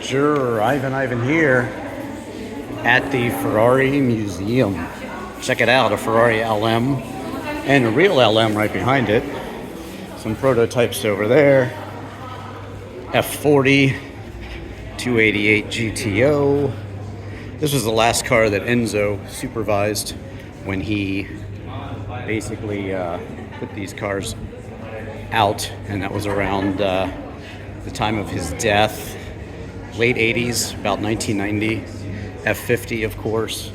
Drivin Ivan here at the Ferrari Museum. Check it out, a Ferrari LM and a real LM right behind it. Some prototypes over there. F40, 288 GTO. This was the last car that Enzo supervised when he basically put these cars out, and that was around the time of his death, late 80s, about 1990. F50, of course.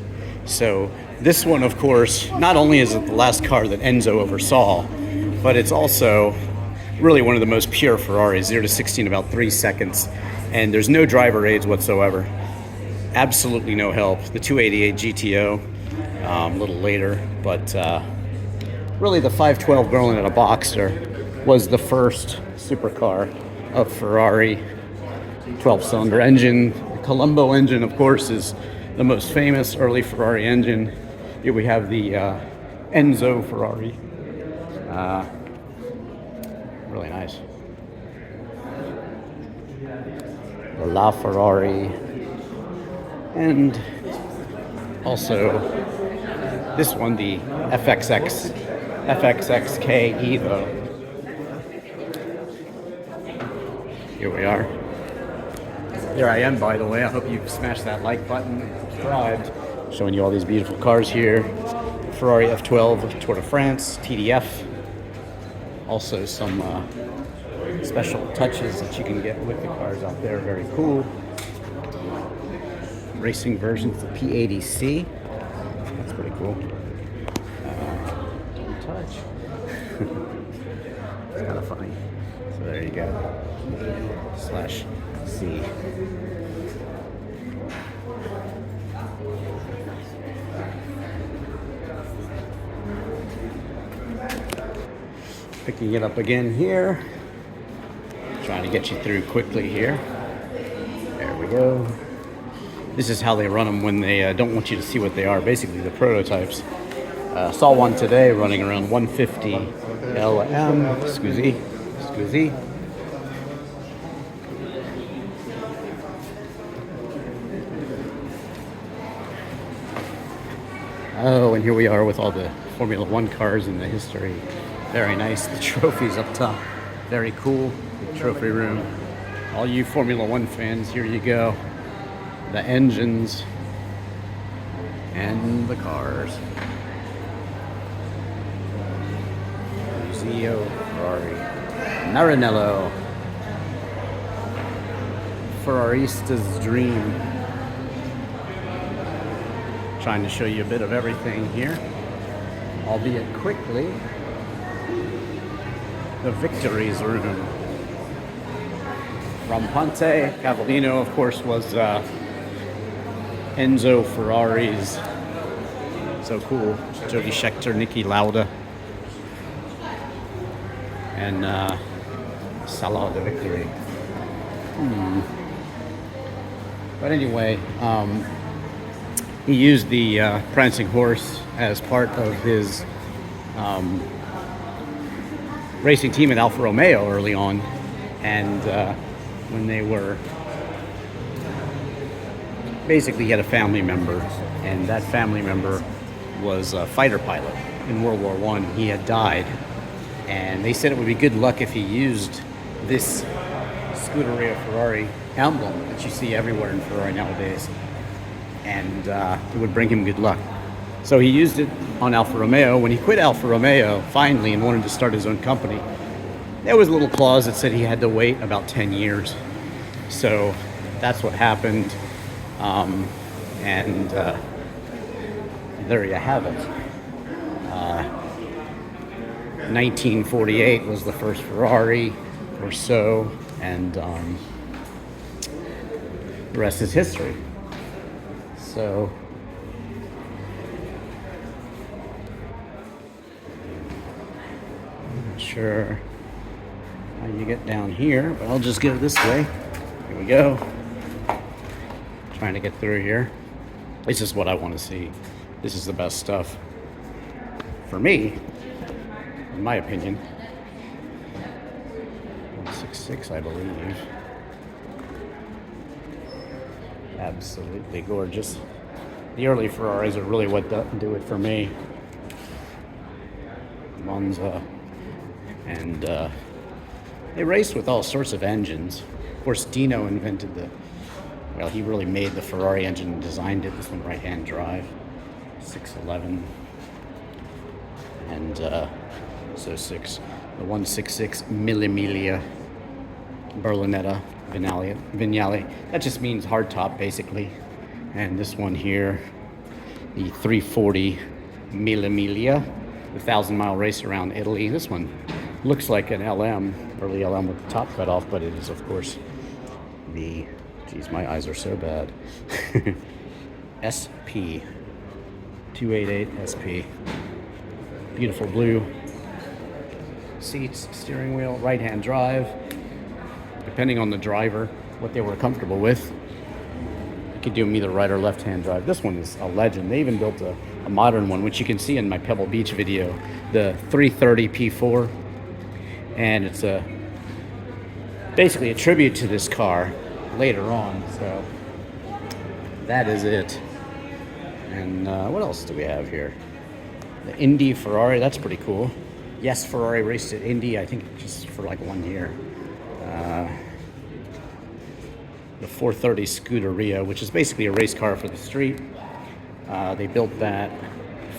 So this one, of course, not only is it the last car that Enzo oversaw, but it's also really one of the most pure Ferraris, 0 to 60 in about 3 seconds, and there's no driver aids whatsoever. Absolutely no help. The 288 GTO, a little later, but really the 512 Berlin at a Boxster was the first supercar of Ferrari. 12-cylinder engine. The Colombo engine, of course, is the most famous early Ferrari engine. Here we have the Enzo Ferrari. Really nice. The La Ferrari. And also this one, the FXXK Evo. Here we are. There I am, by the way. I hope you've smashed that like button, subscribed. Showing you all these beautiful cars here. Ferrari F12 Tour de France, TDF. Also some special touches that you can get with the cars out there. Very cool. Racing versions of P80C. That's pretty cool. Don't touch. It's kind of funny. So there you go. /C. Picking it up again here. Trying to get you through quickly here. There we go. This is how they run them when they don't want you to see what they are. Basically, the prototypes. Saw one today running around 150 LM. Scusi. Oh, and here we are with all the Formula One cars in the history. Very nice. The trophies up top. Very cool. The trophy room. All you Formula One fans, here you go. The engines and the cars. Museo Ferrari. Maranello. Ferrarista's dream. Trying to show you a bit of everything here, albeit quickly. The Victories room. Rampante Cavallino, of course, was Enzo Ferrari's. So cool. Jody Scheckter, Niki Lauda, and Salah de Victory. But anyway, he used the prancing horse as part of his racing team at Alfa Romeo early on, and when they were basically, he had a family member, and that family member was a fighter pilot in World War I. He had died, and they said it would be good luck if he used this Scuderia Ferrari emblem that you see everywhere in Ferrari nowadays, and it would bring him good luck. So he used it on Alfa Romeo. When he quit Alfa Romeo finally and wanted to start his own company, there was a little clause that said he had to wait about 10 years. So that's what happened. And there you have it. 1948 was the first Ferrari or so, and the rest is history. So I'm not sure how you get down here, but I'll just go this way. Here we go. Trying to get through here. This is what I want to see. This is the best stuff for me, in my opinion. 166, I believe. Absolutely gorgeous. The early Ferraris are really what do it for me. Monza. And they raced with all sorts of engines. Of course, Dino invented he really made the Ferrari engine and designed it. This one right-hand drive, 611. And the 166 Mille Berlinetta Vignale. That just means hardtop, basically. And this one here, the 340 Mille, the 1,000-mile race around Italy. This one looks like an LM, early LM with the top cut off, but it is, of course, geez, my eyes are so bad. SP, 288 SP. Beautiful blue seats, steering wheel, right-hand drive. Depending on the driver, what they were comfortable with, you could do them either right or left-hand drive. This one is a legend. They even built a modern one, which you can see in my Pebble Beach video, the 330 P4. And it's basically a tribute to this car later on. So that is it. And what else do we have here? The Indy Ferrari, that's pretty cool. Yes, Ferrari raced at Indy, I think just for like 1 year. The 430 Scuderia, which is basically a race car for the street. They built that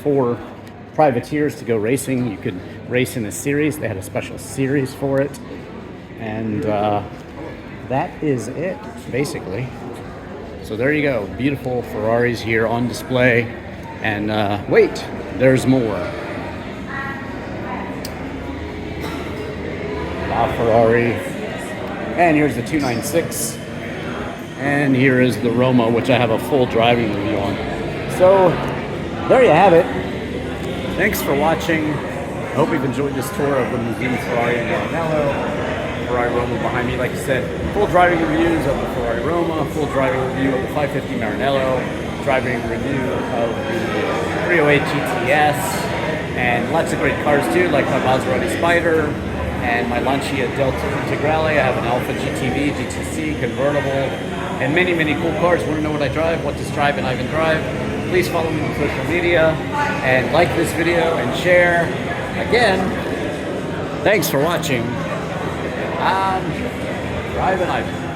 for privateers to go racing. You could race in a series. They had a special series for it. And that is it, basically. So there you go. Beautiful Ferraris here on display. And wait, there's more. Ferrari. And here's the 296. And here is the Roma, which I have a full driving review on. So there you have it. Thanks for watching. I hope you've enjoyed this tour of the Museum Ferrari in Maranello. Ferrari Roma behind me, like I said, full driving reviews of the Ferrari Roma, full driving review of the 550 Maranello, driving review of the 308 GTS, and lots of great cars too, like my Maserati Spider, and my Lancia Delta Integrale. I have an Alfa GTV, GTC, convertible, and many, many cool cars. Want to know what I drive? What does Drivin Ivan drive? Please follow me on social media, and like this video, and share. Again, thanks for watching. Drivin Ivan.